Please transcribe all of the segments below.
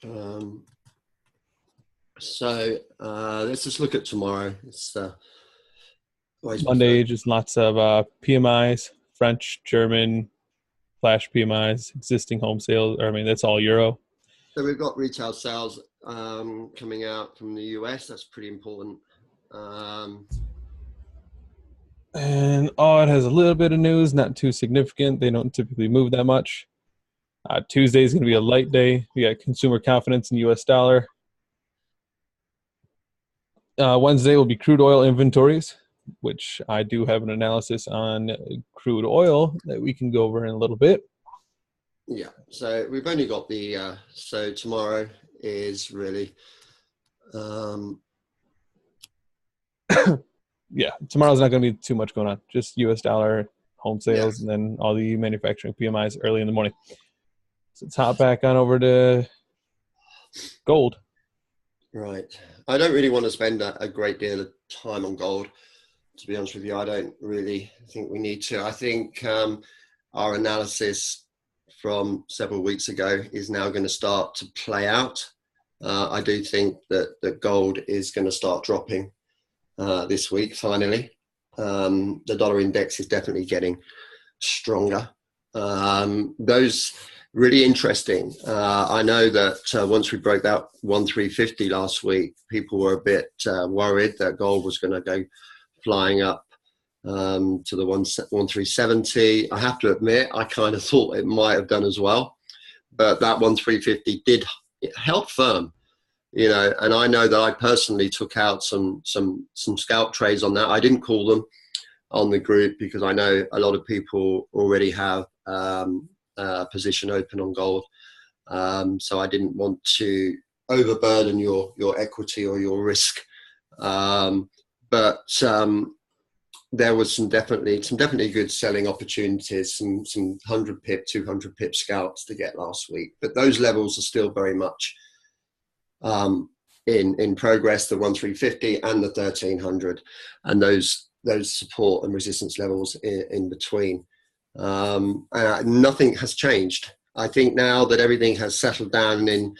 Um, let's just look at tomorrow. It's always Monday, just lots of PMIs, French, German, flash PMIs, existing home sales. Or I mean, that's all euro. So we've got retail sales coming out from the US. That's pretty important. And it has a little bit of news, not too significant. They don't typically move that much. Tuesday is going to be a light day. We got consumer confidence in U.S. dollar. Wednesday will be crude oil inventories, which I do have an analysis on crude oil that we can go over in a little bit. Yeah, so we've only got so tomorrow is really, yeah, tomorrow's not going to be too much going on. Just U.S. dollar, home sales, and then all the manufacturing PMIs early in the morning. So let's hop back on over to gold. Right. I don't really want to spend a great deal of time on gold. To be honest with you, I don't really think we need to. I think our analysis from several weeks ago is now going to start to play out. I do think that gold is going to start dropping this week, finally. The dollar index is definitely getting stronger. Those really interesting. I know that once we broke that 1350 last week, people were a bit worried that gold was going to go flying up to the 1370. I have to admit, I kind of thought it might have done as well, but that 1350 did help firm, and I know that I personally took out some scalp trades on that. I didn't call them on the group because I know a lot of people already have position open on gold, so I didn't want to overburden your equity or your risk, but there was some definitely good selling opportunities, some 100 pip, 200 pip scalps to get last week, but those levels are still very much in progress, the 1350 and the 1300, and those support and resistance levels in between. Nothing has changed. I think now that everything has settled down in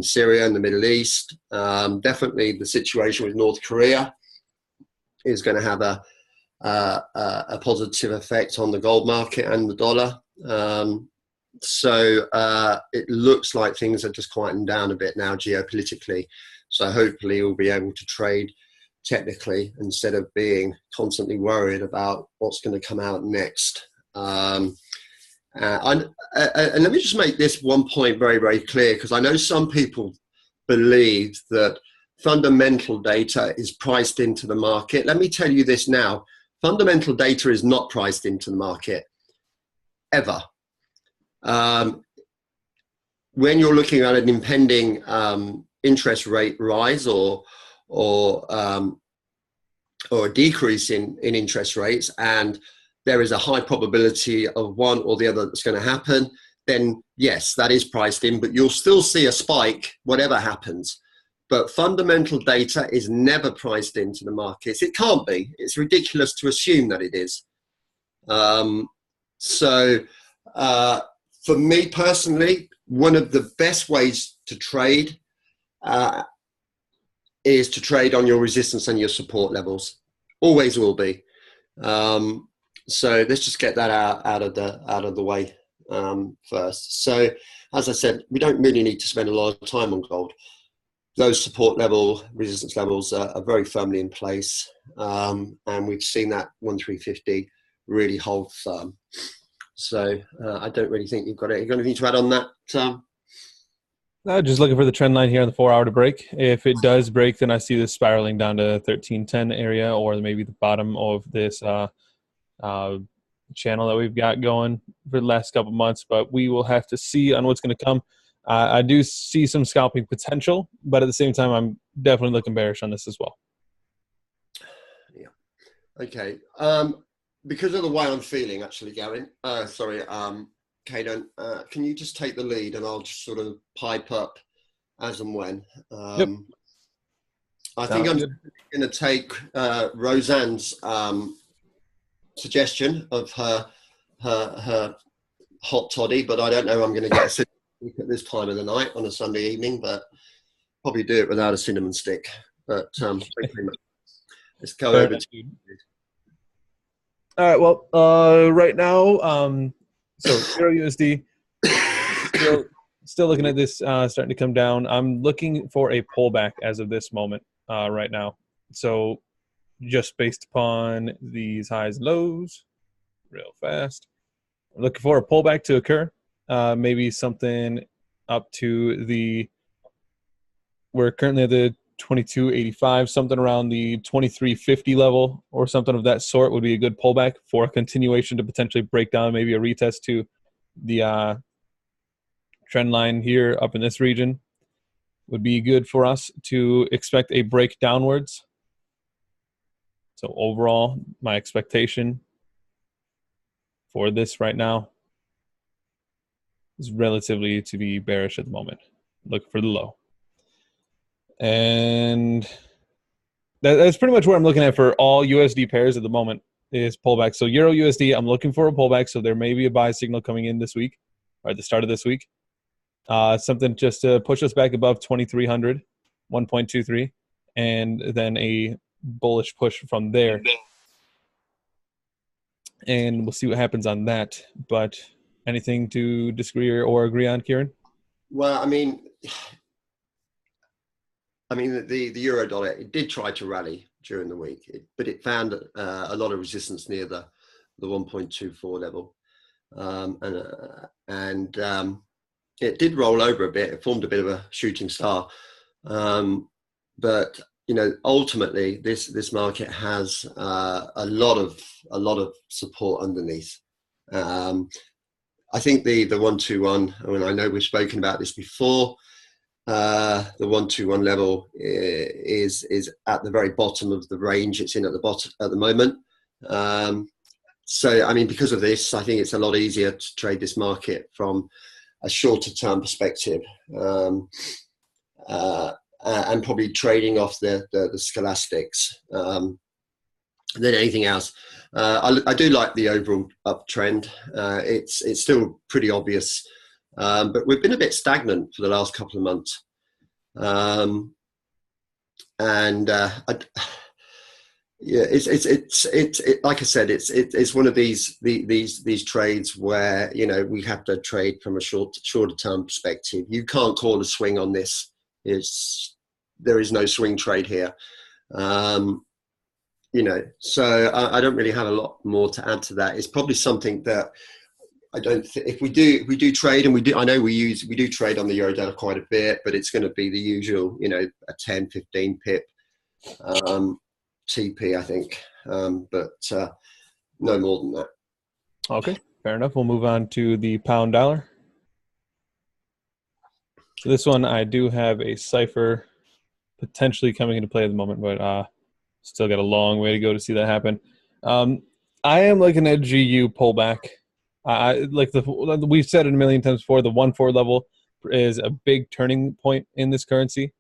Syria and the Middle East, definitely the situation with North Korea is going to have a positive effect on the gold market and the dollar. So it looks like things are just quieting down a bit now geopolitically. So hopefully we'll be able to trade technically instead of being constantly worried about what's going to come out next. And let me just make this one point very, very clear, because I know some people believe that fundamental data is priced into the market. Let me tell you this now. Fundamental data is not priced into the market, ever. When you're looking at an impending interest rate rise or a decrease in interest rates, and there is a high probability of one or the other that's going to happen, then yes, that is priced in, but you'll still see a spike whatever happens. But fundamental data is never priced into the markets. It can't be. It's ridiculous to assume that it is. For me personally, one of the best ways to trade is to trade on your resistance and your support levels. Always will be. So let's just get that out of the way first. So as I said, we don't really need to spend a lot of time on gold. Those support level, resistance levels are very firmly in place, and we've seen that 1350 really hold firm. So I don't really think you've got anything to add on that. Just looking for the trend line here on the 4 hour to break. If it does break, then I see this spiraling down to 1310 area, or maybe the bottom of this channel that we've got going for the last couple months. But we will have to see on what's going to come. I do see some scalping potential, but at the same time, I'm definitely looking bearish on this as well. Yeah. Okay. Because of the way I'm feeling, actually, Gavin. Caden, can you just take the lead and I'll just sort of pipe up as and when. Yep. I think I'm going to take Roseanne's suggestion of her hot toddy, but I don't know I'm going to get at this time of the night on a Sunday evening, but probably do it without a cinnamon stick. But let's go over to. All right. Well, right now, so Euro USD still looking at this starting to come down. I'm looking for a pullback as of this moment right now. So just based upon these highs and lows, real fast, I'm looking for a pullback to occur. Maybe something up to we're currently at the 22.85, something around the 23.50 level or something of that sort would be a good pullback for a continuation to potentially break down, maybe a retest to the trend line here up in this region would be good for us to expect a break downwards. So overall, my expectation for this right now is relatively to be bearish at the moment. Look for the low. And that's pretty much where I'm looking at for all USD pairs at the moment is pullback. So Euro USD, I'm looking for a pullback. So there may be a buy signal coming in this week or at the start of this week. Something just to push us back above 2,300, 1.23, and then a bullish push from there. And we'll see what happens on that. But anything to disagree or agree on, Kieran? Well, I mean, the euro dollar, it did try to rally during the week, but it found a lot of resistance near the 1.24 level. It did roll over a bit. It formed a bit of a shooting star. But, ultimately this market has a lot of support underneath. I think the 121, I know we've spoken about this before, the 121 level is at the very bottom of the range it's in at the bottom at the moment. So because of this, I think it's a lot easier to trade this market from a shorter term perspective, and probably trading off the scholastics than anything else. I do like the overall uptrend. It's still pretty obvious, but we've been a bit stagnant for the last couple of months. It's like I said, it's one of these trades where we have to trade from a shorter term perspective. You can't call a swing on this. There is no swing trade here. So I don't really have a lot more to add to that. It's probably something that I don't think if we do trade, and I know we do trade on the Eurodollar quite a bit, but it's going to be the usual, a 10, 15 pip TP, I think, but no more than that. Okay, fair enough. We'll move on to the pound dollar. So this one, I do have a cipher potentially coming into play at the moment, but still got a long way to go to see that happen. I am looking at GU pullback. We've said it a million times before, the 1.4 level is a big turning point in this currency.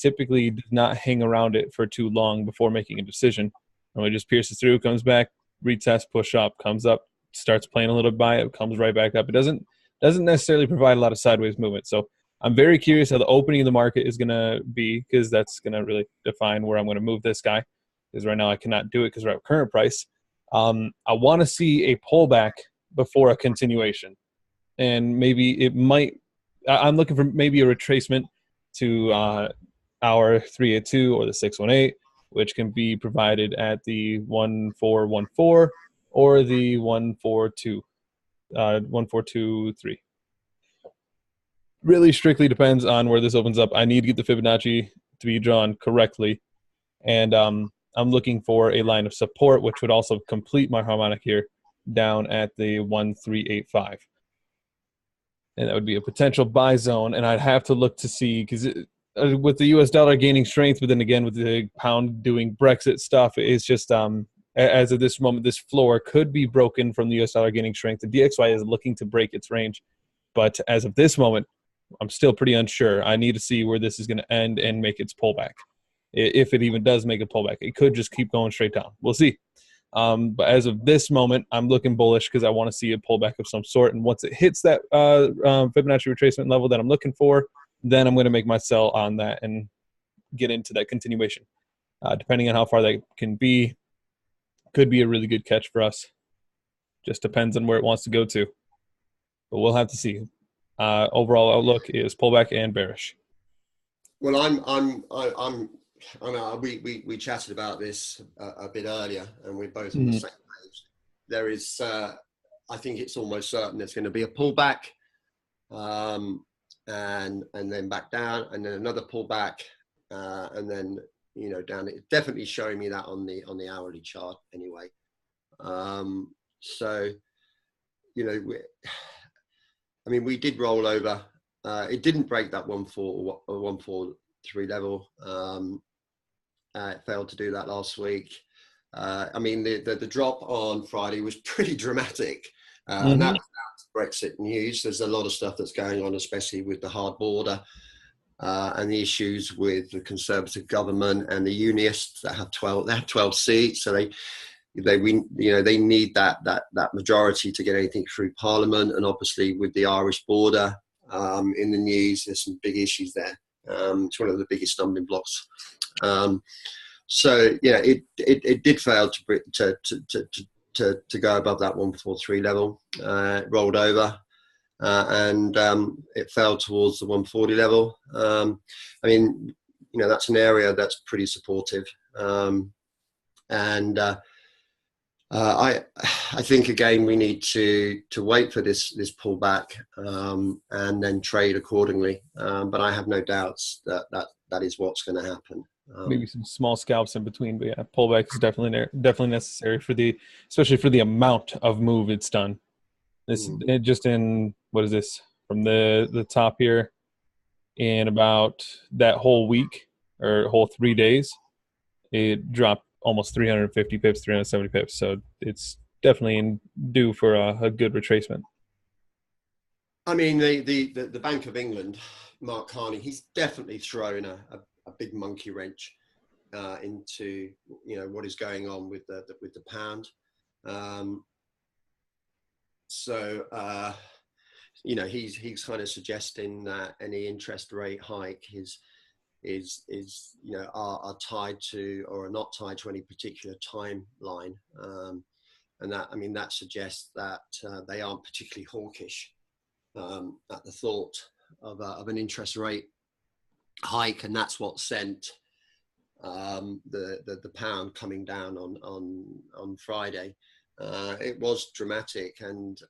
Typically does not hang around it for too long before making a decision. And it just pierces through, comes back, retest, push up, comes up, starts playing a little by it, comes right back up. It doesn't necessarily provide a lot of sideways movement. So I'm very curious how the opening of the market is going to be, because that's going to really define where I'm going to move this guy. Because right now I cannot do it because we're at current price. I want to see a pullback before a continuation. And maybe it might – I'm looking for maybe a retracement to our 382 or the 618, which can be provided at the 1414 or the 1423. Really strictly depends on where this opens up. I need to get the Fibonacci to be drawn correctly, and I'm looking for a line of support, which would also complete my harmonic here down at the 1385. And that would be a potential buy zone, and I'd have to look to see, because with the US dollar gaining strength, but then again with the pound doing Brexit stuff, it's just as of this moment, this floor could be broken from the US dollar gaining strength. The DXY is looking to break its range, but as of this moment, I'm still pretty unsure. I need to see where this is going to end and make its pullback. If it even does make a pullback, it could just keep going straight down. We'll see. But as of this moment, I'm looking bullish because I want to see a pullback of some sort. And once it hits that Fibonacci retracement level that I'm looking for, then I'm going to make my sell on that and get into that continuation. Depending on how far that can be, could be a really good catch for us. Just depends on where it wants to go to. But we'll have to see. Overall outlook is pullback and bearish. Well, I know we chatted about this a bit earlier, and we're both on the same page. There is, I think it's almost certain there's going to be a pullback, and then back down, and then another pullback, and then down. It's definitely showing me that on the hourly chart anyway. So, we did roll over. It didn't break that 143 level. It failed to do that last week. The drop on Friday was pretty dramatic. And that was down to Brexit news. There's a lot of stuff that's going on, especially with the hard border and the issues with the Conservative government and the Unionists that have 12 seats. So they need that majority to get anything through Parliament. And obviously with the Irish border in the news, there's some big issues there. It's one of the biggest stumbling blocks. So yeah, it did fail to go above that 143 level. It rolled over, and it fell towards the 140 level. That's an area that's pretty supportive. I think again we need to wait for this pullback and then trade accordingly. But I have no doubts that is what's going to happen. Maybe some small scalps in between, but yeah, pullback is definitely necessary especially for the amount of move it's done. Just in, what is this, from the top here, in about that whole week or whole 3 days, it dropped almost 350 pips, 370 pips. So it's definitely due for a good retracement. The Bank of England, Mark Carney, he's definitely thrown a big monkey wrench into what is going on with the pound. He's kind of suggesting that any interest rate hike is are tied to or are not tied to any particular timeline, and that suggests that they aren't particularly hawkish at the thought of an interest rate hike, and that's what sent the pound coming down on Friday. It was dramatic, and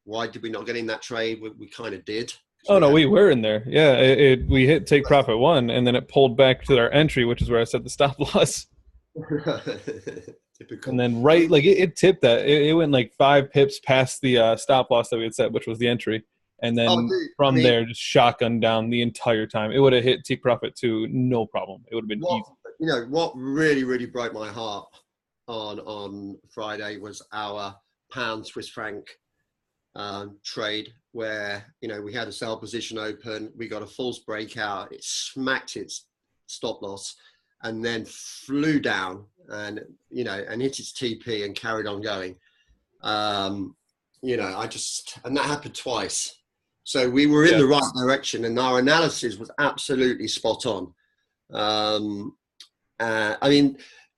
why did we not get in that trade? We kind of did. Oh no, we were in there. Yeah, we hit take profit 1, and then it pulled back to our entry, which is where I set the stop loss. And then it tipped that. It went like 5 pips past the stop loss that we had set, which was the entry. And then there, just shotgun down the entire time. It would have hit take profit 2, no problem. It would have been easy. What really, really broke my heart on Friday was our pound Swiss franc trade, where we had a sell position open, we got a false breakout, it smacked its stop loss, and then flew down and hit its TP and carried on going. And that happened twice. So we were in the right direction, and our analysis was absolutely spot on.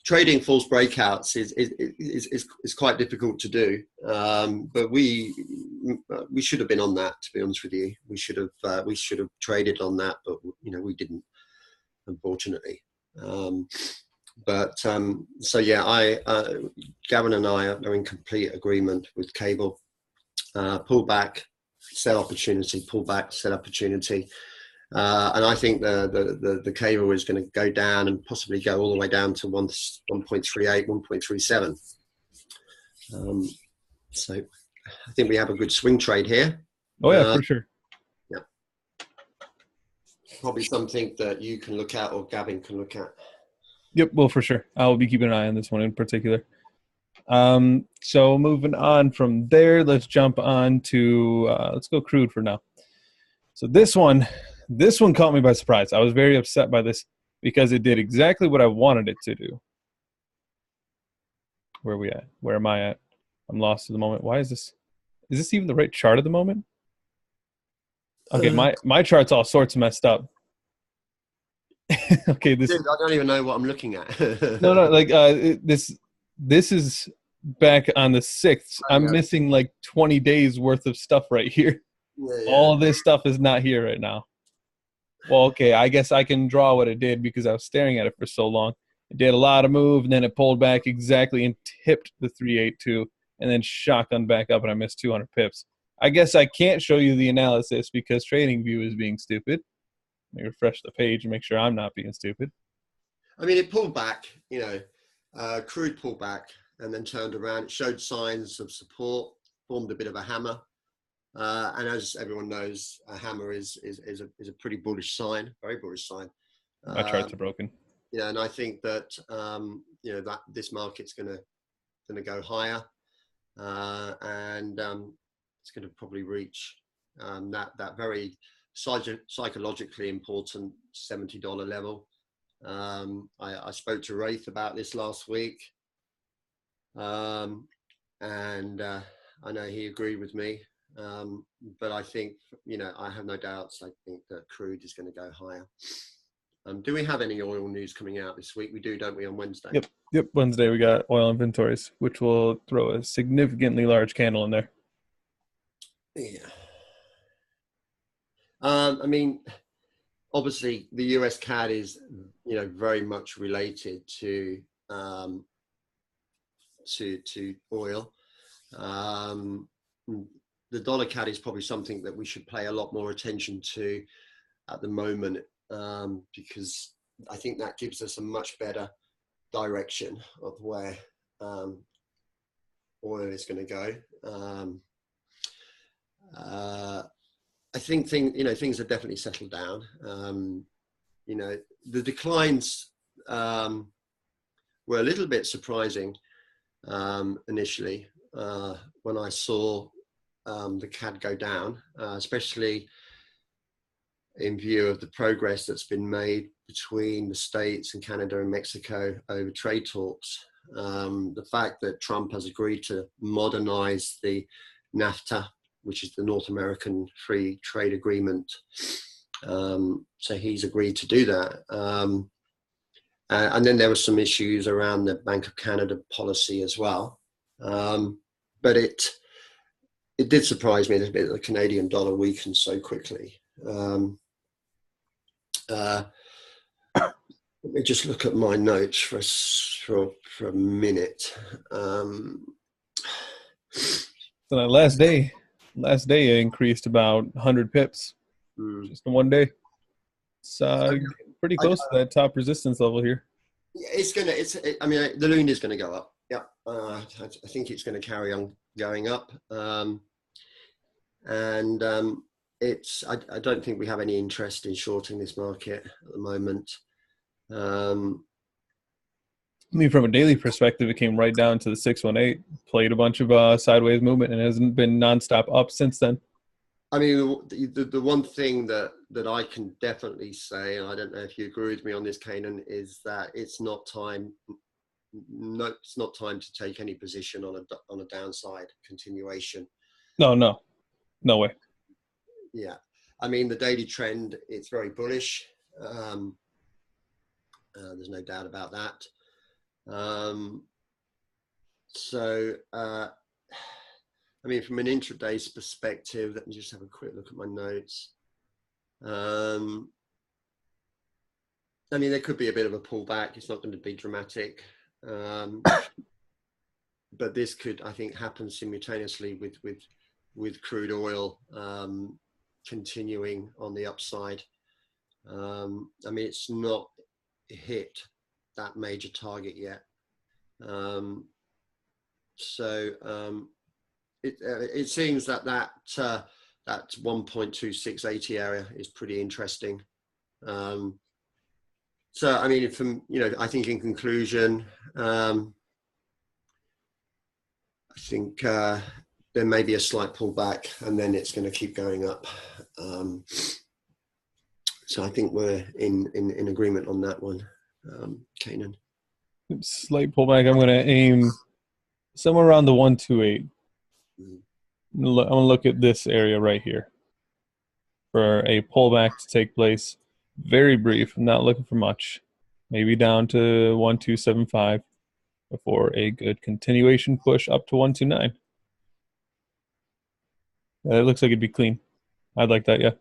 Trading false breakouts is quite difficult to do, but we should have been on that. To be honest with you, we should have traded on that, but we didn't, unfortunately. Gavin and I are in complete agreement with Cable. Pull back, sell opportunity. Pull back, sell opportunity. And I think the cable is going to go down and possibly go all the way down to 1.38, 1.37. So I think we have a good swing trade here. Oh yeah, for sure. Yeah, probably something that you can look at or Gavin can look at. Yep, well, for sure. I'll be keeping an eye on this one in particular. So moving on from there, let's jump on to let's go crude for now. So this one caught me by surprise. I was very upset by this because it did exactly what I wanted it to do. Where are we at? Where am I at? I'm lost at the moment. Why is this? Is this even the right chart at the moment? Okay, my chart's all sorts messed up. Okay, this. Dude, I don't even know what I'm looking at. No, like this is back on the 6th. I'm missing like 20 days worth of stuff right here. Yeah. All this stuff is not here right now. Well, okay, I guess I can draw what it did because I was staring at it for so long. It did a lot of move, and then it pulled back exactly and tipped the 382, and then shotgunned back up, and I missed 200 pips. I guess I can't show you the analysis because TradingView is being stupid. Let me refresh the page and make sure I'm not being stupid. I mean, it pulled back, crude pulled back and then turned around. It showed signs of support, formed a bit of a hammer. And as everyone knows, a hammer is a pretty bullish sign, very bullish sign. My charts are broken. And I think that that this market's going to go higher, and it's going to probably reach that very psychologically important $70 level. I spoke to Rafe about this last week, and I know he agreed with me. But I think, I have no doubts. I think that crude is going to go higher. Do we have any oil news coming out this week? We do, don't we, on Wednesday? Yep. Wednesday we got oil inventories, which will throw a significantly large candle in there. Yeah. I mean, obviously, the US CAD is, very much related to oil. The dollar CAD is probably something that we should pay a lot more attention to at the moment, because I think that gives us a much better direction of where oil is going to go. I think things have definitely settled down. The declines were a little bit surprising initially when I saw the CAD go down, especially in view of the progress that's been made between the States and Canada and Mexico over trade talks. The fact that Trump has agreed to modernize the NAFTA, which is the North American Free Trade Agreement. So he's agreed to do that. And then there were some issues around the Bank of Canada policy as well. But it did surprise me a little bit that the Canadian dollar weakened so quickly. Let me just look at my notes for a minute. So that last day it increased about 100 pips just in one day. It's pretty close to that top resistance level here. The loon is going to go up. Yeah, I think it's going to carry on going up. I don't think we have any interest in shorting this market at the moment. I mean, from a daily perspective, it came right down to the 618, played a bunch of sideways movement, and hasn't been nonstop up since then. I mean, the one thing that I can definitely say, and I don't know if you agree with me on this, Kanan, is that it's not time to take any position on a downside continuation. No way. Yeah, I mean, the daily trend, it's very bullish. There's no doubt about that. I mean, from an intraday perspective, let me just have a quick look at my notes. I mean, there could be a bit of a pullback. It's not going to be dramatic. But this could, I think, happen simultaneously with crude oil continuing on the upside. I mean, it's not hit that major target yet. It seems that 1.2680 area is pretty interesting. So, I mean, I think in conclusion, I think there may be a slight pullback and then it's going to keep going up. So I think we're in agreement on that one, Kanan. Slight pullback. I'm going to aim somewhere around the 128. Mhm. I'm gonna look at this area right here for a pullback to take place. Very brief. I'm not looking for much. Maybe down to 1275 before a good continuation push up to 129. It looks like it'd be clean. I'd like that, yeah.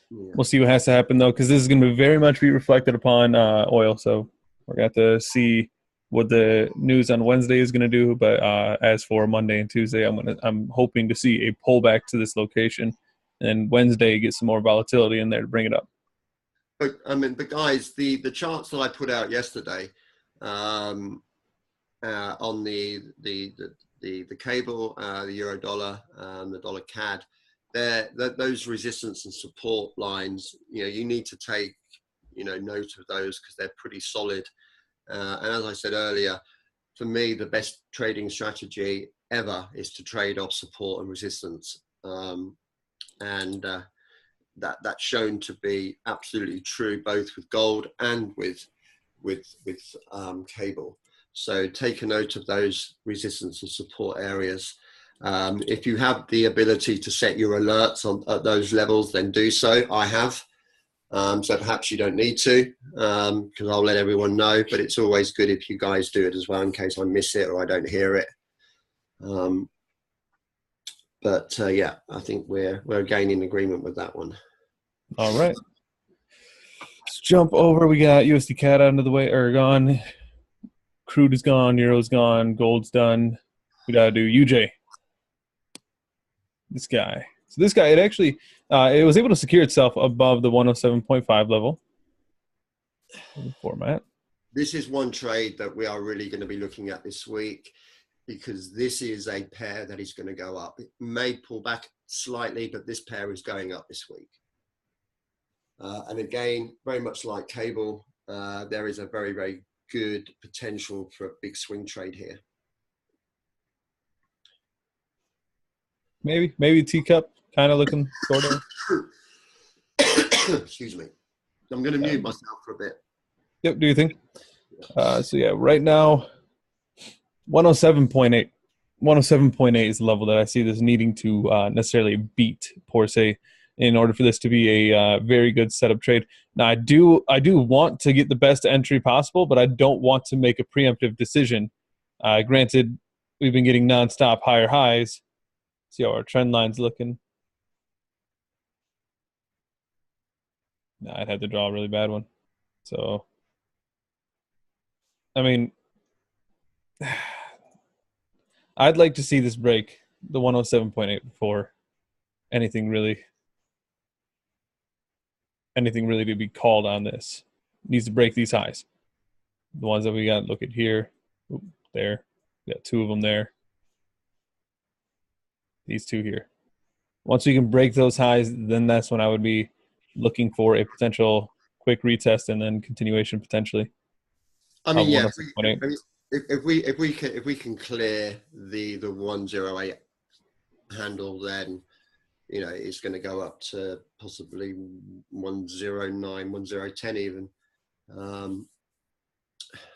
Yeah. We'll see what has to happen though, because this is going to very much be reflected upon oil. So we're going to have to see what the news on Wednesday is going to do. But as for Monday and Tuesday, I'm hoping to see a pullback to this location, and Wednesday get some more volatility in there to bring it up. But I mean, but guys, the charts that I put out yesterday on the cable, the euro dollar, the dollar CAD, those resistance and support lines, you need to take note of those because they're pretty solid. And as I said earlier, for me, the best trading strategy ever is to trade off support and resistance, and that's shown to be absolutely true both with gold and with cable. So take a note of those resistance and support areas. If you have the ability to set your alerts at those levels, then do so. I have. So perhaps you don't need to, because I'll let everyone know, but it's always good if you guys do it as well in case I miss it or I don't hear it. Yeah, I think we're again in agreement with that one. All right. Let's jump over. We got USD CAD out of the way, or gone. Crude is gone. Euro's gone. Gold's done. We got to do UJ. This guy. So this guy, it was able to secure itself above the 107.5 level. Format. This is one trade that we are really going to be looking at this week, because this is a pair that is going to go up. It may pull back slightly, but this pair is going up this week. And again, very much like cable, there is a very, very good potential for a big swing trade here. Maybe teacup, kind of looking, sort of. Excuse me. I'm going to mute myself for a bit. Yep, do you think? So yeah, right now, 107.8. 107.8 is the level that I see this needing to necessarily beat, per se, in order for this to be a very good setup trade. Now, I do want to get the best entry possible, but I don't want to make a preemptive decision. Granted, we've been getting nonstop higher highs. See how our trend line's looking. No, I'd have to draw a really bad one. So, I mean, I'd like to see this break the 107.8 before anything really to be called on this. It needs to break these highs. The ones that we got, look at here. Oop, there. We got two of them there. These two here. Once we can break those highs, then that's when I would be looking for a potential quick retest and then continuation potentially. I mean, yeah, if we can clear the 108 handle, then it's going to go up to possibly 109, 1010 even.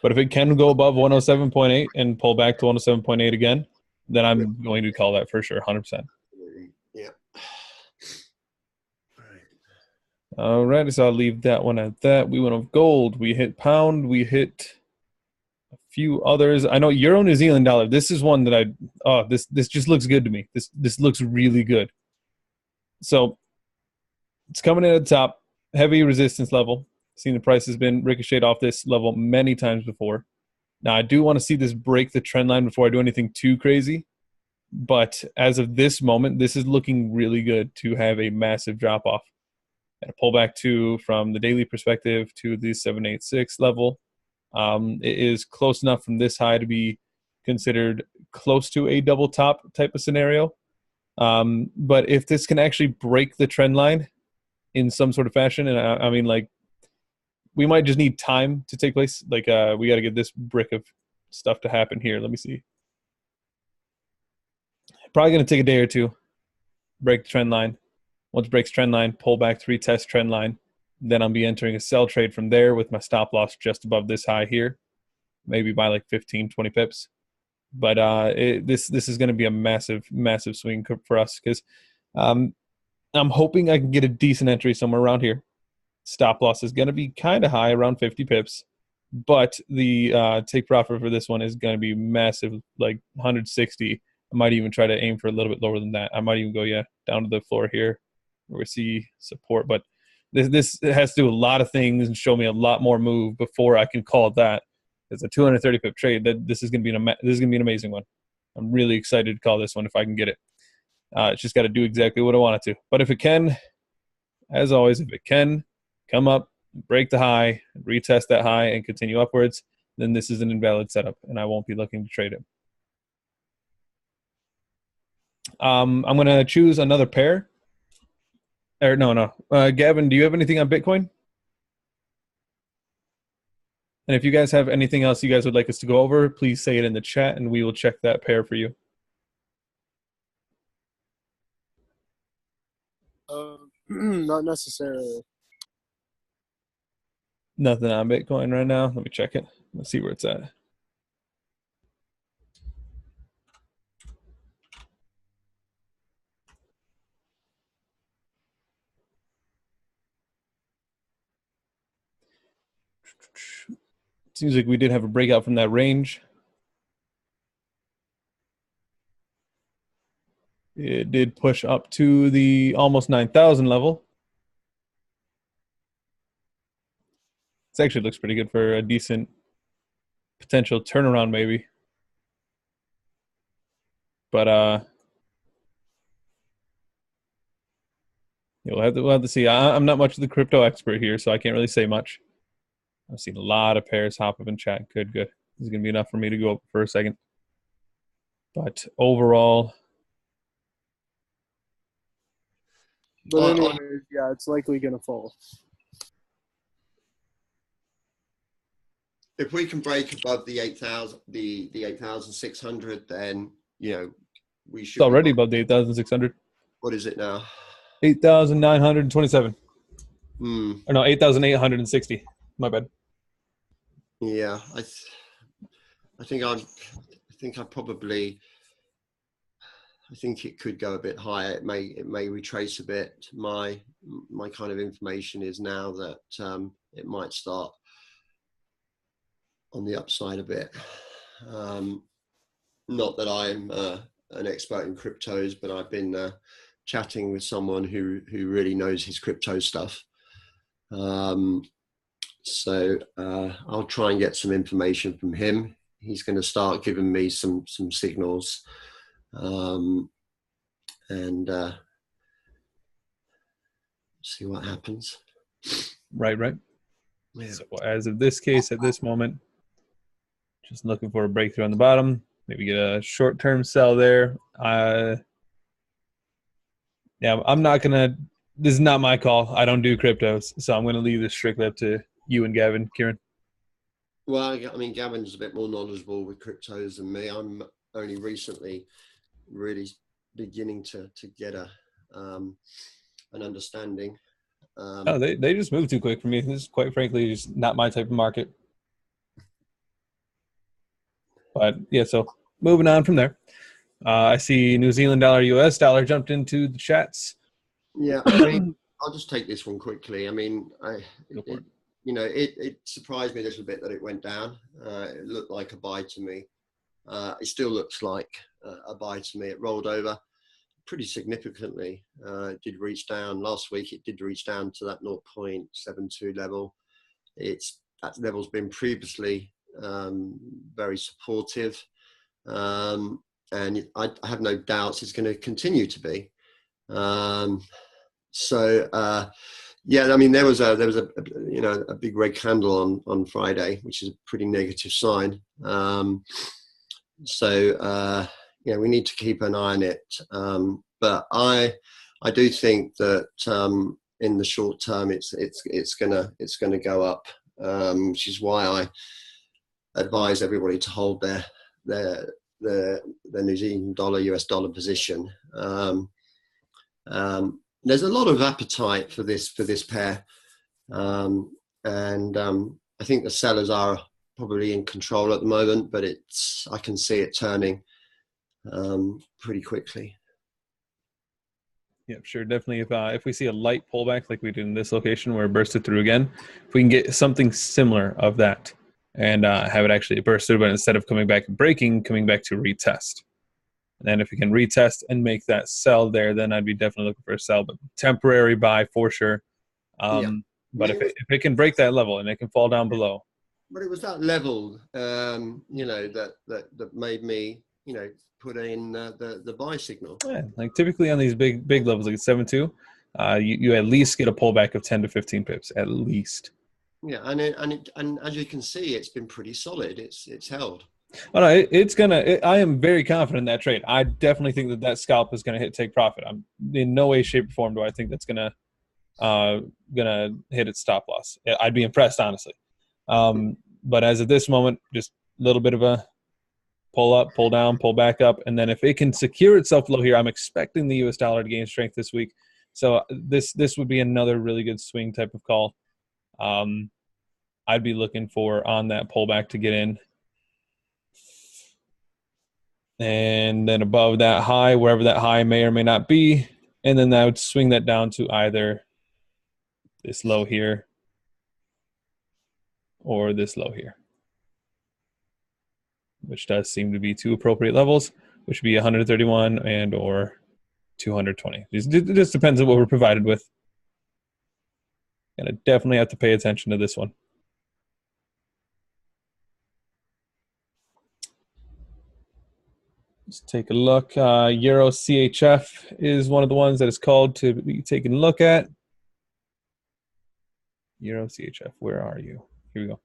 But if it can go above 107.8 and pull back to 107.8 again, then I'm going to call that for sure, 100%. Yeah. All right, so I'll leave that one at that. We went off gold. We hit pound. We hit a few others. I know Euro New Zealand dollar. This is one that this just looks good to me. This looks really good. So it's coming in at the top, heavy resistance level. Seen the price has been ricocheted off this level many times before. Now, I do want to see this break the trend line before I do anything too crazy. But as of this moment, this is looking really good to have a massive drop-off. And a pullback from the daily perspective to the 786 level. It is close enough from this high to be considered close to a double top type of scenario. But if this can actually break the trend line in some sort of fashion, and I mean, like, we might just need time to take place. Like, we got to get this brick of stuff to happen here. Let me see. Probably going to take a day or two. Break the trend line. Once it breaks trend line, pull back to retest trend line. Then I'll be entering a sell trade from there with my stop loss just above this high here. Maybe by like 15, 20 pips. But this is going to be a massive swing for us because I'm hoping I can get a decent entry somewhere around here. Stop loss is going to be kind of high, around 50 pips, but the take profit for this one is going to be massive, like 160. I might even try to aim for a little bit lower than that. I might even go down to the floor here where we see support, but this has to do a lot of things and show me a lot more move before I can call it that. It's a 230 pip trade. That this is going to be an amazing one. I'm really excited to call this one if I can get it. It's just got to do exactly what I want it to. But if it can, as always, if it can come up, break the high, retest that high, and continue upwards, then this is an invalid setup, and I won't be looking to trade it. I'm going to choose another pair. Or no. Gavin, do you have anything on Bitcoin? And if you guys have anything else you guys would like us to go over, please say it in the chat, and we will check that pair for you. Not necessarily. Nothing on Bitcoin right now. Let me check it. Let's see where it's at. Seems like we did have a breakout from that range. It did push up to the almost 9,000 level. This actually looks pretty good for a decent potential turnaround, maybe. But we'll have to see. I'm not much of the crypto expert here, so I can't really say much. I've seen a lot of pairs hop up in chat. Good. This is going to be enough for me to go up for a second. But overall... But anyways, yeah, it's likely going to fall. If we can break above the 8,000, the 8,600, then, we should... It's already above the 8,600. What is it now? 8,927. Or no, 8,860. My bad. Yeah, I think it could go a bit higher. It may retrace a bit. My kind of information is now that it might start on the upside a bit. Not that I'm an expert in cryptos, but I've been chatting with someone who really knows his crypto stuff. So I'll try and get some information from him. He's going to start giving me some signals, and see what happens. Right. Yeah. So as of this case, at this moment, just looking for a breakthrough on the bottom. Maybe get a short-term sell there. I'm not going to – this is not my call. I don't do cryptos, so I'm going to leave this strictly up to you and Gavin. Kieran? Well, I mean, Gavin's a bit more knowledgeable with cryptos than me. I'm only recently really beginning to get an understanding. They just moved too quick for me. This is quite frankly just not my type of market. But yeah, so moving on from there. I see New Zealand dollar, US dollar jumped into the chats. Yeah, I mean, I'll just take this one quickly. I mean, it surprised me a little bit that it went down. It looked like a buy to me. It still looks like a buy to me. It rolled over pretty significantly. It did reach down last week. It did reach down to that 0.72 level. That level's been previously very supportive, and I have no doubts it's going to continue to be. Yeah, I mean, there was a big red candle on Friday, which is a pretty negative sign. We need to keep an eye on it. But I do think that in the short term, it's gonna go up, which is why I advise everybody to hold their New Zealand dollar, US dollar position. There's a lot of appetite for this pair, and I think the sellers are probably in control at the moment, but I can see it turning pretty quickly. Yeah, sure. Definitely. If we see a light pullback like we did in this location where it bursted through again, if we can get something similar of that and have it actually burst through, but instead of coming back and breaking, coming back to retest. And then if we can retest and make that sell there, then I'd be definitely looking for a sell, but temporary buy for sure. But if it can break that level and it can fall down below. But it was that level, that made me, put in the buy signal. Yeah, like typically on these big levels, like 7.2, you at least get a pullback of 10 to 15 pips, at least. Yeah, and as you can see, it's been pretty solid. It's held. Oh, no, I am very confident in that trade. I definitely think that scalp is gonna hit take profit. I'm in no way, shape, or form do I think that's gonna hit its stop loss. I'd be impressed, honestly. But as of this moment, just a little bit of a pull up, pull down, pull back up, and then if it can secure itself low here, I'm expecting the U.S. dollar to gain strength this week. So this would be another really good swing type of call. I'd be looking for on that pullback to get in. And then above that high, wherever that high may or may not be, and then I would swing that down to either this low here or this low here, which does seem to be two appropriate levels, which would be 131 and or 220. It just depends on what we're provided with. Gonna definitely have to pay attention to this one. Let's take a look. Euro CHF is one of the ones that is called to be taken a look at. Euro CHF, where are you? Here we go.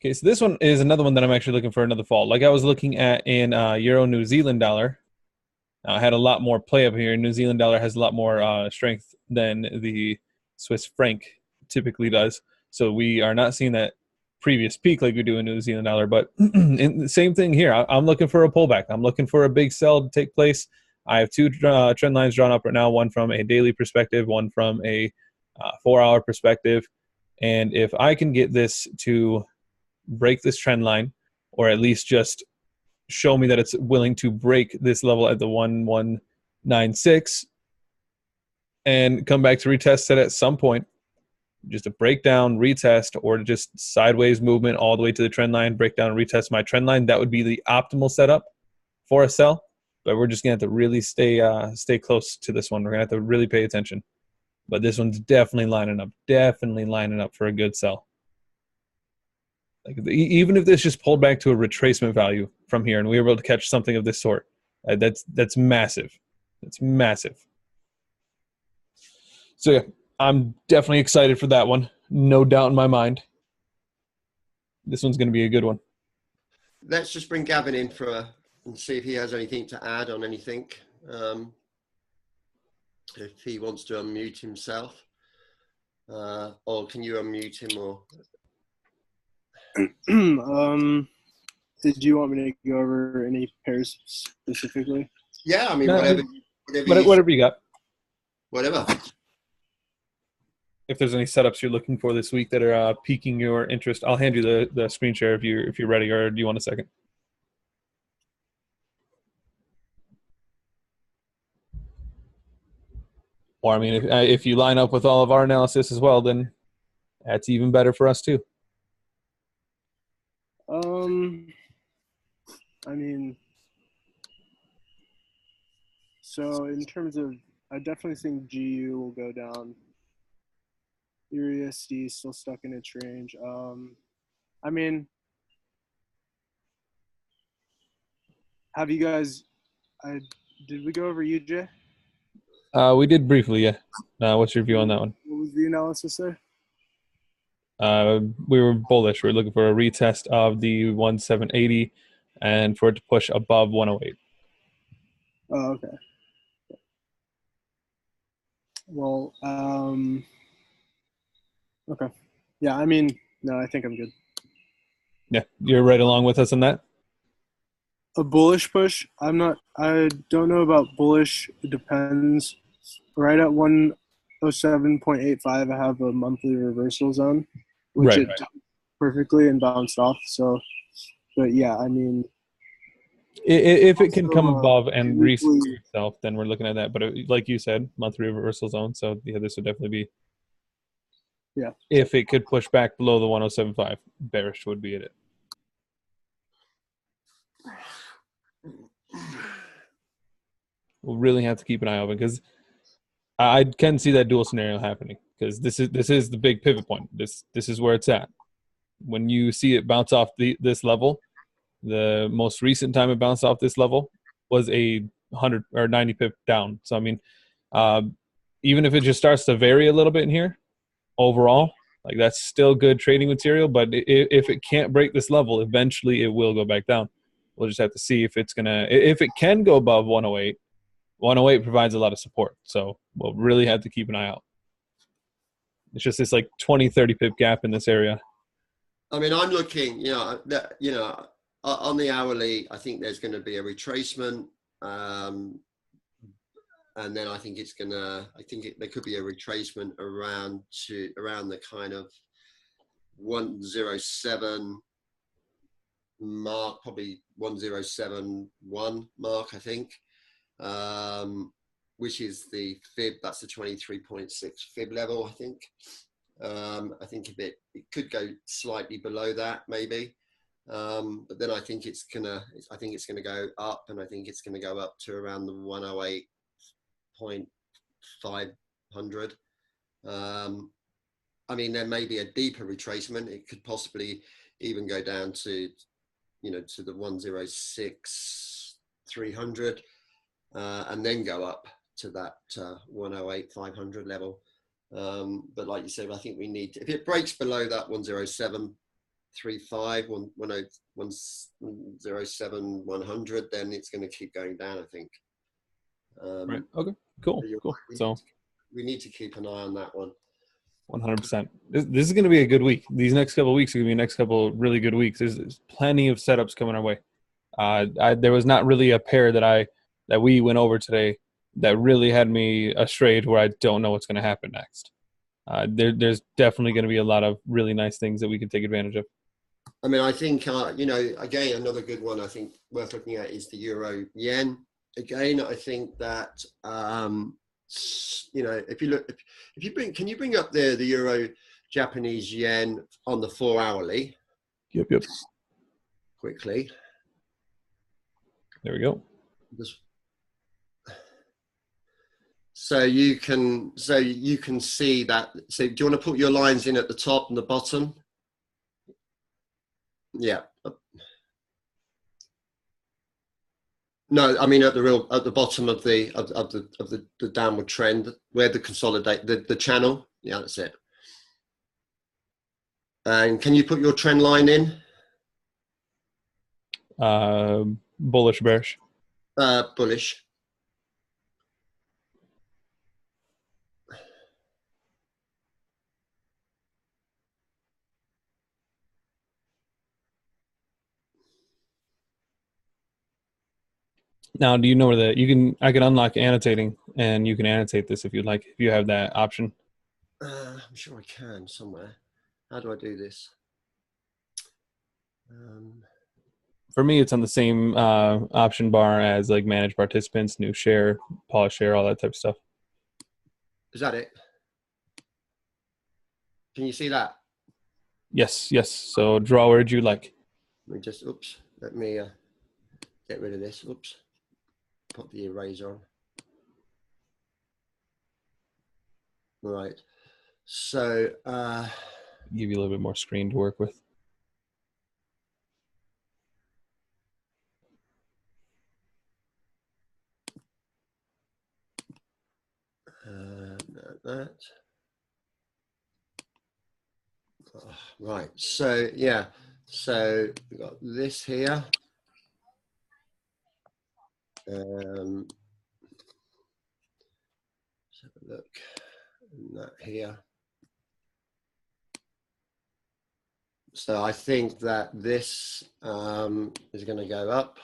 Okay, so this one is another one that I'm actually looking for another fall. Like I was looking at in Euro New Zealand dollar. I had a lot more play up here. New Zealand dollar has a lot more strength than the Swiss franc typically does. So we are not seeing that previous peak like we do in New Zealand dollar. But the same thing here. I'm looking for a pullback. I'm looking for a big sell to take place. I have two trend lines drawn up right now, one from a daily perspective, one from a 4-hour perspective. And if I can get this to break this trend line, or at least just show me that it's willing to break this level at the 1196 and come back to retest it at some point, just a breakdown, retest, or just sideways movement all the way to the trend line, break down and retest my trend line, that would be the optimal setup for a sell. But we're just going to have to really stay close to this one. We're going to have to really pay attention. But this one's definitely lining up for a good sell. Like even if this just pulled back to a retracement value from here and we were able to catch something of this sort, that's massive. That's massive. So yeah, I'm definitely excited for that one. No doubt in my mind. This one's going to be a good one. Let's just bring Gavin in and see if he has anything to add on anything. If he wants to unmute himself, or can you unmute him? Or did you want me to go over any pairs specifically? Yeah, I mean, No, whatever you got. Whatever. If there's any setups you're looking for this week that are piquing your interest, I'll hand you the screen share if you're ready, or do you want a second? Or I mean, if you line up with all of our analysis as well, then that's even better for us too. I mean, so in terms of, I definitely think GU will go down. EURUSD is still stuck in its range. I mean, have you guys, did we go over UJ? We did briefly, yeah. What's your view on that one? What was the analysis there? We were bullish. We were looking for a retest of the 1780 and for it to push above 108. Oh, okay. Well, okay. Yeah, I mean, no, I think I'm good. Yeah, you're right along with us on that? A bullish push? I don't know about bullish. It depends. Right at 107.85, I have a monthly reversal zone, which perfectly and bounced off. So, but yeah, I mean, If it can also, come above and reset weekly, itself, then we're looking at that. But like you said, monthly reversal zone. So yeah, this would definitely be. Yeah. If it could push back below the 107.5, bearish would be it. We'll really have to keep an eye open because I can see that dual scenario happening because this is the big pivot point. This is where it's at. When you see it bounce off this level, the most recent time it bounced off this level was a 100 or 90 pip down. So I mean, uh, even if it just starts to vary a little bit in here, overall, like that's still good trading material. But if it can't break this level, eventually it will go back down. We'll just have to see if it can go above 108. 108 provides a lot of support, so we'll really have to keep an eye out. It's just this like 20, 30 pip gap in this area. I mean, I'm looking, on the hourly, I think there's going to be a retracement. And then I think there could be a retracement around the kind of 107 mark, probably 1071 mark, I think, which is the fib. That's the 23.6 fib level, I think. I think it could go slightly below that, maybe. But then I think it's gonna go up, and I think it's gonna go up to around the 108.500. I mean, there may be a deeper retracement. It could possibly even go down to, to the 106.300, and then go up to that 108.500 level. But like you said, I think we need to, if it breaks below that 107.35, 107.100, then it's going to keep going down, I think. Right. Okay. Cool. Cool. So we need to keep an eye on that one. 100%. This is going to be a good week. These next couple of weeks are going to be the next couple of really good weeks. There's plenty of setups coming our way. There was not really a pair that we went over today that really had me astray to where I don't know what's going to happen next. There's definitely going to be a lot of really nice things that we can take advantage of. I mean, I think, again, another good one I think worth looking at is the euro yen. Again, I think that, can you bring up the euro Japanese yen on the 4 hourly? Yep. Quickly. There we go. So you can see that. So do you want to put your lines in at the top and the bottom? Yeah. No, I mean at the bottom of the downward trend, where the consolidate the channel. Yeah, that's it. And can you put your trend line in? Bullish, bearish. Bullish. Now, do you know where I can unlock annotating, and you can annotate this if you'd like, if you have that option. I'm sure I can somewhere. How do I do this? For me, it's on the same option bar as like manage participants, new share, pause share, all that type of stuff. Is that it? Can you see that? Yes. So draw where you like. Let me get rid of this. Oops. Put the eraser on. Right. So give you a little bit more screen to work with. that. Right. So yeah. So we've got this here. Let's have a look. And that here. So I think that this is going to go up.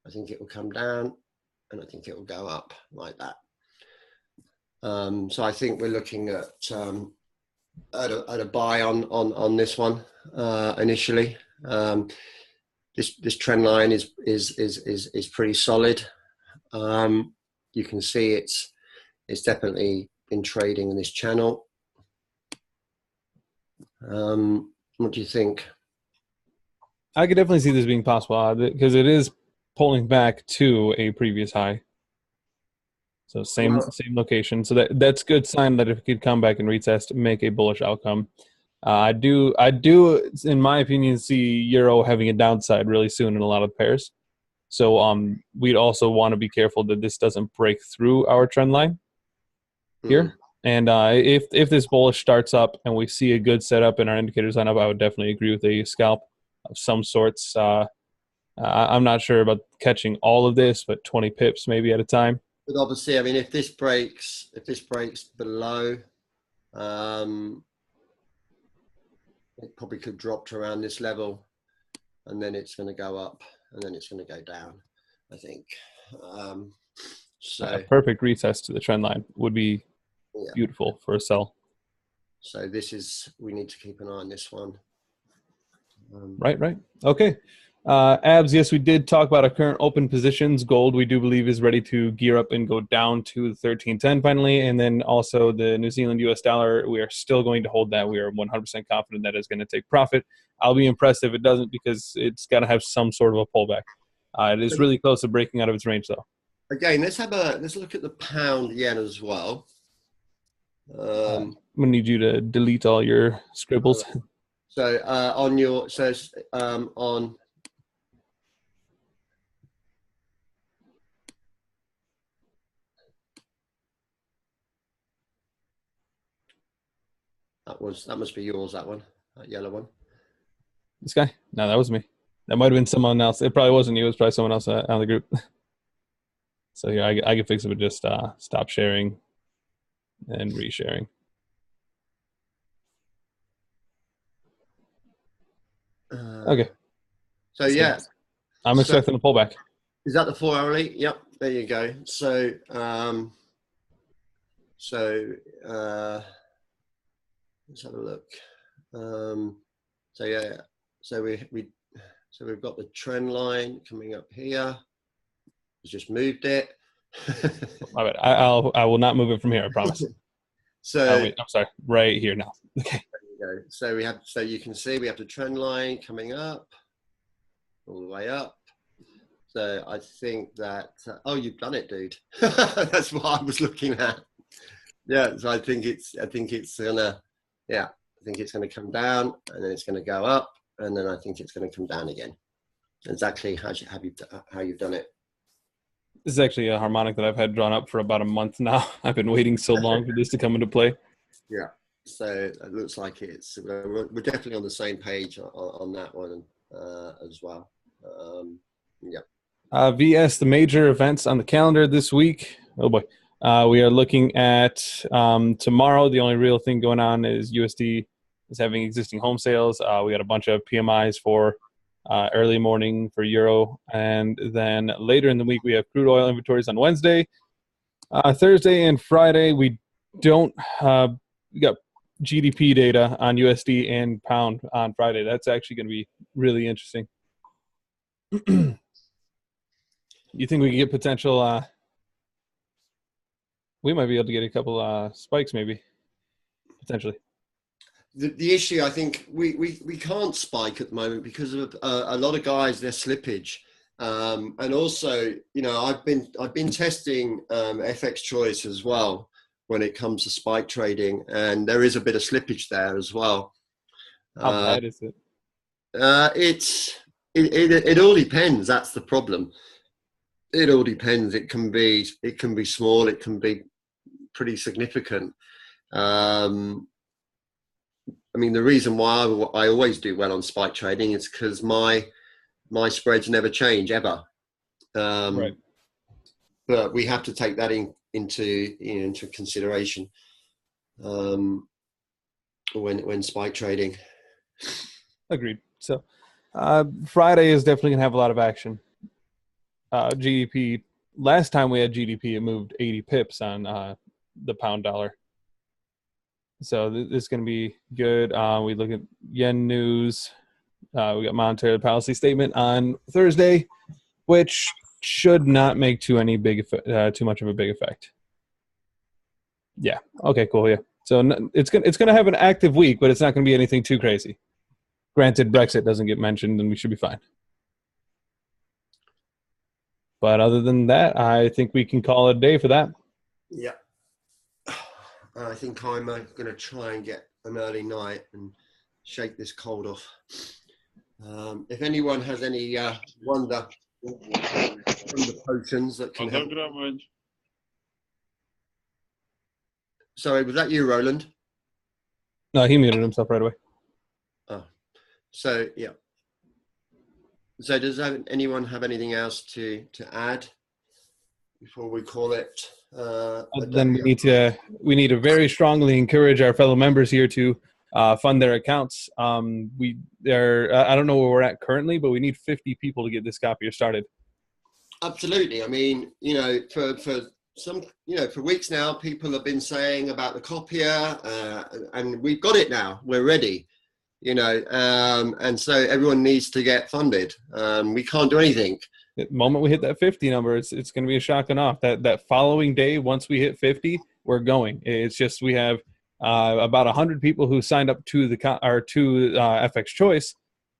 I think it will come down, and I think it will go up like that. So I think we're looking at at a buy on this one initially. This trend line is pretty solid. You can see it's definitely been trading in this channel. What do you think? I could definitely see this being possible because it is pulling back to a previous high. So same location. So that's good sign that if it could come back and retest, make a bullish outcome. I do, in my opinion, see Euro having a downside really soon in a lot of pairs. So we'd also want to be careful that this doesn't break through our trend line here. And if this bullish starts up and we see a good setup and our indicators line up, I would definitely agree with a scalp of some sorts. I'm not sure about catching all of this, but 20 pips maybe at a time. But obviously, I mean, if this breaks below, it probably could drop to around this level, and then it's going to go up, and then it's going to go down, I think. So a perfect retest to the trend line would be beautiful for a sell. So we need to keep an eye on this one. Right. Okay. Abs, yes, we did talk about our current open positions. Gold, we do believe, is ready to gear up and go down to 1310 finally. And then also the New Zealand US dollar, we are still going to hold that. We are 100% confident that it's going to take profit. I'll be impressed if it doesn't because it's got to have some sort of a pullback. It is really close to breaking out of its range, though. Again, let's look at the pound yen as well. I'm going to need you to delete all your scribbles. So on that must be yours, that one, that yellow one. This guy? No, that was me. That might have been someone else. It probably wasn't you. It was probably someone else on the group. So here, I can fix it with just stop sharing and resharing. Okay. So yeah, I'm expecting a pullback. Is that the 4 hourly? Yep. There you go. So let's have a look. So yeah, so we've got the trend line coming up here. We just moved it. I will not move it from here, I promise. So I'm sorry, right here now. Okay. There you go. So you can see we have the trend line coming up all the way up. So I think that oh, you've done it, dude. That's what I was looking at. Yeah. So I think it's gonna come down, and then it's gonna go up, and then I think it's gonna come down again. Exactly how you've done it. This is actually a harmonic that I've had drawn up for about a month now. I've been waiting so long for this to come into play. Yeah. So it looks like we're definitely on the same page on that one as well. Yeah. VS, the major events on the calendar this week. Oh boy. We are looking at tomorrow. The only real thing going on is USD is having existing home sales. We got a bunch of PMIs for early morning for Euro. And then later in the week, we have crude oil inventories on Wednesday. Thursday and Friday, we got GDP data on USD and pound on Friday. That's actually going to be really interesting. You think we could get potential we might be able to get a couple spikes maybe, potentially. The issue, I think, we can't spike at the moment because of a lot of guys, their slippage. And also, I've been testing FX choice as well when it comes to spike trading, and there is a bit of slippage there as well. How bad is it? It all depends. That's the problem. It all depends. It can be small. It can be pretty significant. I mean, the reason why I always do well on spike trading is because my spreads never change ever. Right. But we have to take that into consideration when spike trading. Agreed. So Friday is definitely going to have a lot of action. GDP, last time we had GDP, it moved 80 pips on the pound dollar. So this is going to be good. We look at yen news. We got monetary policy statement on Thursday, which should not make too much of a big effect. Yeah. Okay. Cool. Yeah. So it's gonna have an active week, but it's not gonna be anything too crazy. Granted, Brexit doesn't get mentioned, and we should be fine. But other than that, I think we can call it a day for that. Yeah. I think I'm going to try and get an early night and shake this cold off. If anyone has any wonder from the potions that can help. Sorry, was that you, Roland? No, he muted himself right away. Oh, so yeah. So does anyone have anything else to add before we call it? Then we need to very strongly encourage our fellow members here to fund their accounts. I don't know where we're at currently, but we need 50 people to get this copier started. Absolutely. I mean, for some, for weeks now, people have been saying about the copier, and we've got it now. We're ready. And so everyone needs to get funded. We can't do anything. The moment we hit that 50 number, it's going to be a shock and off. That following day, once we hit 50, we're going. It's just we have about 100 people who signed up to FX Choice,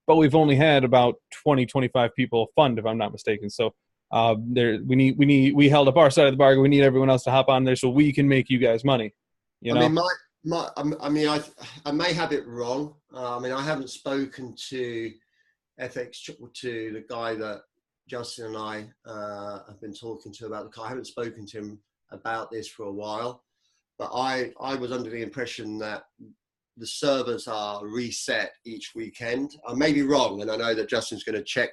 but we've only had about 25 people fund, if I'm not mistaken. So we held up our side of the bargain. We need everyone else to hop on there so we can make you guys money. I mean, I may have it wrong. I haven't spoken to FX, to the guy that Justin and I have been talking to about the car. I haven't spoken to him about this for a while, but I was under the impression that the servers are reset each weekend. I may be wrong, and I know that Justin's going to check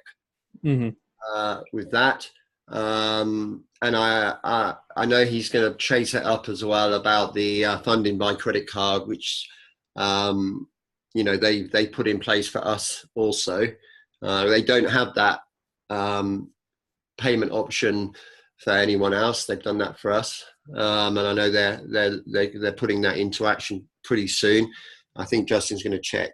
with that. And I know he's going to chase it up as well about the funding by credit card, which they put in place for us also. They don't have that payment option for anyone else. They've done that for us, and I know they're putting that into action pretty soon. I think Justin's going to check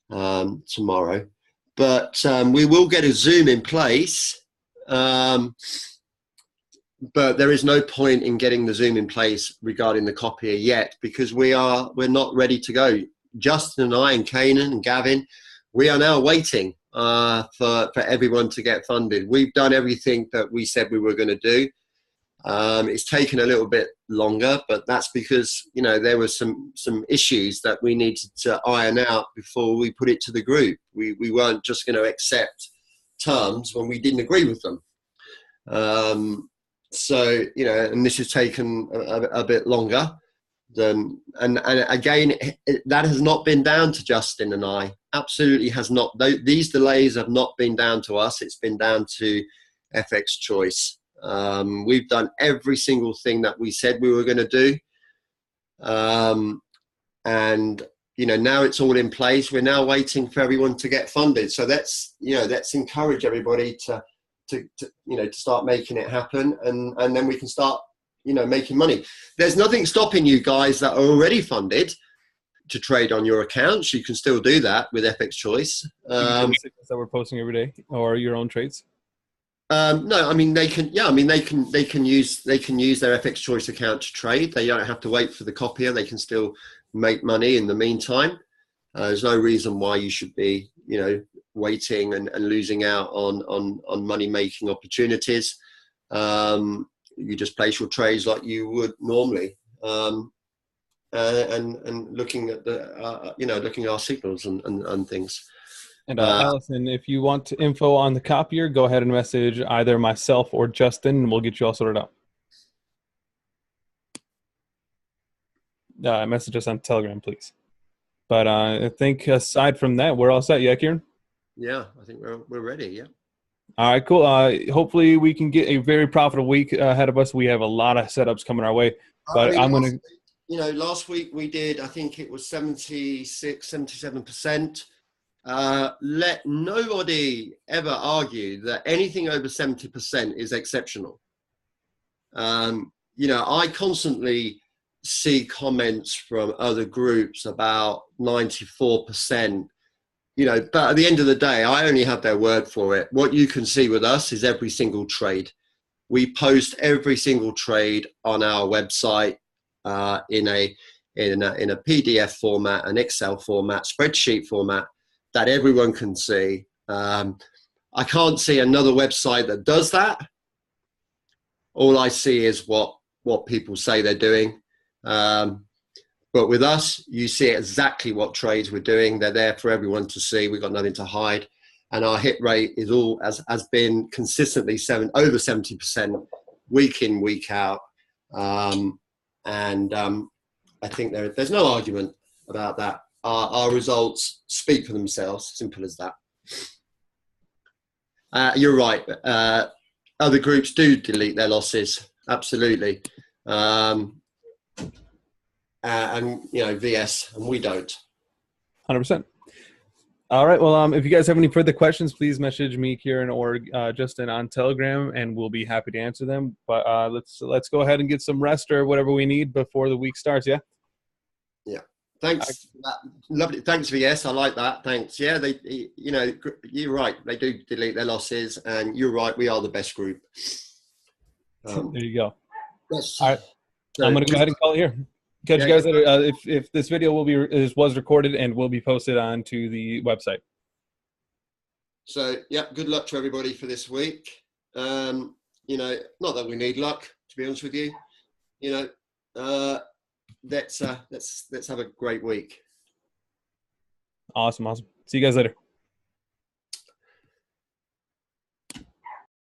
tomorrow, but we will get a Zoom in place. But there is no point in getting the Zoom in place regarding the copier yet, because we're not ready to go. Justin and I and Kanan and Gavin, we are now waiting for everyone to get funded. We've done everything that we said we were going to do. It's taken a little bit longer, but that's because there were some issues that we needed to iron out before we put it to the group. We weren't just going to accept terms when we didn't agree with them. So, and this has taken a bit longer than, and again, that has not been down to Justin and I. Absolutely has not. These delays have not been down to us. It's been down to FX Choice. We've done every single thing that we said we were going to do. And, now it's all in place. We're now waiting for everyone to get funded. So let's encourage everybody to start making it happen, and then we can start, making money. There's nothing stopping you guys that are already funded to trade on your accounts. You can still do that with FX Choice. That we're posting every day, or your own trades. No, I mean they can. Yeah, I mean they can use their FX Choice account to trade. They don't have to wait for the copier. They can still make money in the meantime. There's no reason why you should be, waiting and losing out on money making opportunities. You just place your trades like you would normally, and looking at the looking at our signals and things. And Allison, if you want info on the copier, go ahead and message either myself or Justin, and we'll get you all sorted out. Message us on Telegram, please. But I think aside from that, we're all set. Yeah, Kieran? Yeah, I think we're ready, yeah. All right, cool. Hopefully we can get a very profitable week ahead of us. We have a lot of setups coming our way. But I'm going to... last week we did, I think it was 76, 77%. Let nobody ever argue that anything over 70% is exceptional. I constantly see comments from other groups about 94%, you know, but at the end of the day, I only have their word for it. What you can see with us is every single trade. We post every single trade on our website in a PDF format, an Excel format, spreadsheet format that everyone can see. I can't see another website that does that. All I see is what people say they're doing. But with us, you see exactly what trades we're doing. They're there for everyone to see. We've got nothing to hide. And our hit rate is all has been consistently over 70% week in, week out. I think there's no argument about that. Our results speak for themselves. Simple as that. You're right. Other groups do delete their losses. Absolutely. And you know, VS, and we don't. 100%. All right. Well, if you guys have any further questions, please message me, Kieran, or Justin on Telegram, and we'll be happy to answer them. But let's go ahead and get some rest or whatever we need before the week starts. Yeah. Yeah. Thanks. Lovely. Thanks, VS. I like that. Thanks. Yeah. You know, you're right. They do delete their losses, and you're right. We are the best group. There you go. Yes. All right. I'm going to go ahead and call it here. Catch you guys later. If this video was recorded and will be posted onto the website. So yeah, good luck to everybody for this week. You know, not that we need luck, to be honest with you. You know, let's have a great week. Awesome. See you guys later.